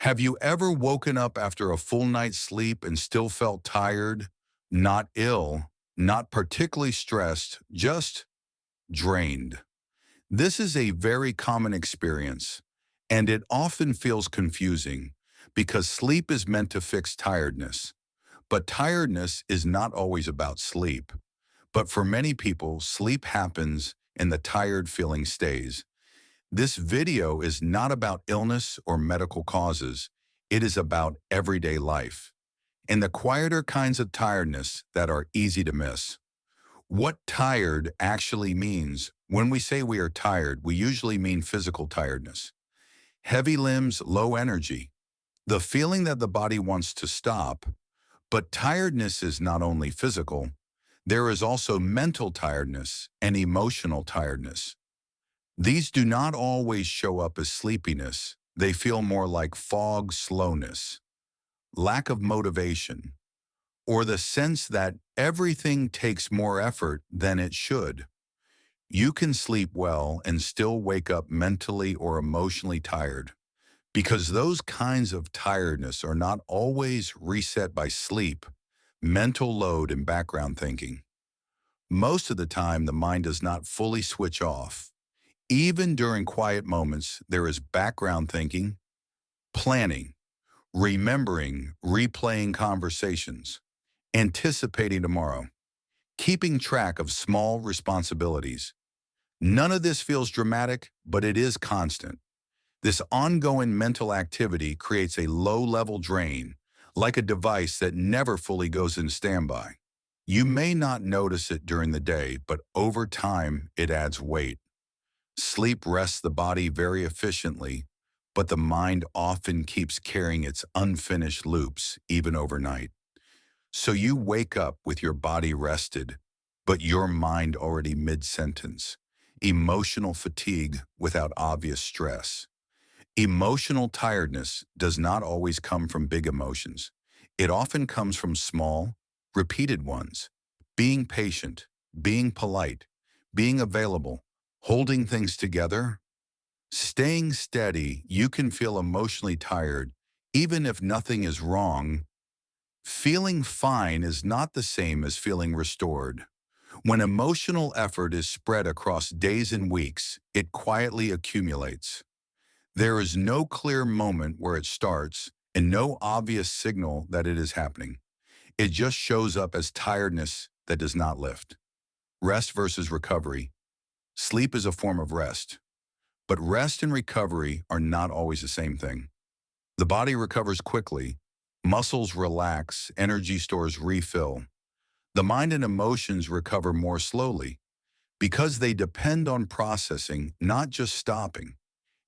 Have you ever woken up after a full night's sleep and still felt tired, not ill, not particularly stressed, just drained? This is a very common experience, and it often feels confusing because sleep is meant to fix tiredness. But tiredness is not always about sleep. But for many people, sleep happens and the tired feeling stays. This video is not about illness or medical causes. It is about everyday life and the quieter kinds of tiredness that are easy to miss. What tired actually means: when we say we are tired, we usually mean physical tiredness. Heavy limbs, low energy, the feeling that the body wants to stop. But tiredness is not only physical, there is also mental tiredness and emotional tiredness. These do not always show up as sleepiness. They feel more like fog, slowness, lack of motivation, or the sense that everything takes more effort than it should. You can sleep well and still wake up mentally or emotionally tired, because those kinds of tiredness are not always reset by sleep, mental load, and background thinking. Most of the time, the mind does not fully switch off. Even during quiet moments, there is background thinking, planning, remembering, replaying conversations, anticipating tomorrow, keeping track of small responsibilities. None of this feels dramatic, but it is constant. This ongoing mental activity creates a low-level drain, like a device that never fully goes in standby. You may not notice it during the day, but over time, it adds weight. Sleep rests the body very efficiently, but the mind often keeps carrying its unfinished loops, even overnight. So you wake up with your body rested, but your mind already mid-sentence. Emotional fatigue without obvious stress. Emotional tiredness does not always come from big emotions. It often comes from small, repeated ones. Being patient, being polite, being available, holding things together. Staying steady. You can feel emotionally tired even if nothing is wrong. Feeling fine is not the same as feeling restored. When emotional effort is spread across days and weeks, it quietly accumulates. There is no clear moment where it starts and no obvious signal that it is happening. It just shows up as tiredness that does not lift. Rest versus recovery. Sleep is a form of rest, but rest and recovery are not always the same thing. The body recovers quickly, muscles relax, energy stores refill. The mind and emotions recover more slowly because they depend on processing, not just stopping.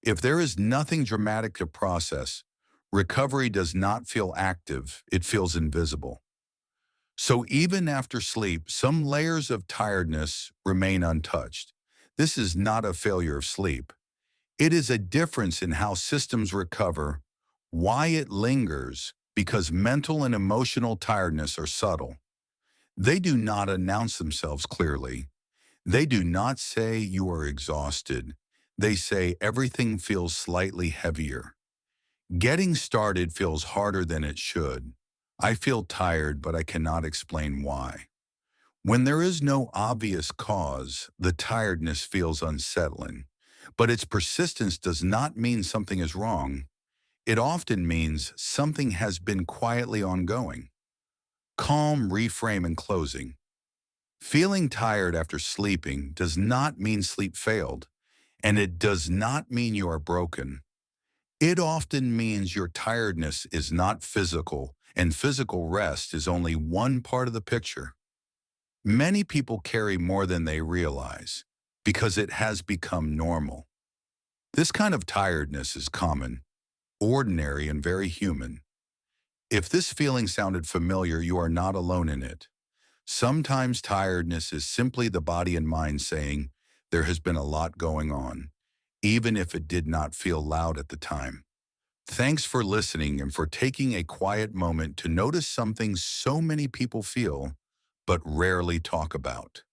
If there is nothing dramatic to process, recovery does not feel active, it feels invisible. So even after sleep, some layers of tiredness remain untouched. This is not a failure of sleep. It is a difference in how systems recover, why it lingers, because mental and emotional tiredness are subtle. They do not announce themselves clearly. They do not say you are exhausted. They say everything feels slightly heavier. Getting started feels harder than it should. I feel tired, but I cannot explain why. When there is no obvious cause, the tiredness feels unsettling. But its persistence does not mean something is wrong. It often means something has been quietly ongoing. Calm, reframe, and closing. Feeling tired after sleeping does not mean sleep failed, and it does not mean you are broken. It often means your tiredness is not physical, and physical rest is only one part of the picture. Many people carry more than they realize because it has become normal. This kind of tiredness is common, ordinary, and very human. If this feeling sounded familiar, you are not alone in it. Sometimes tiredness is simply the body and mind saying, there has been a lot going on, even if it did not feel loud at the time. Thanks for listening and for taking a quiet moment to notice something so many people feel, but rarely talk about.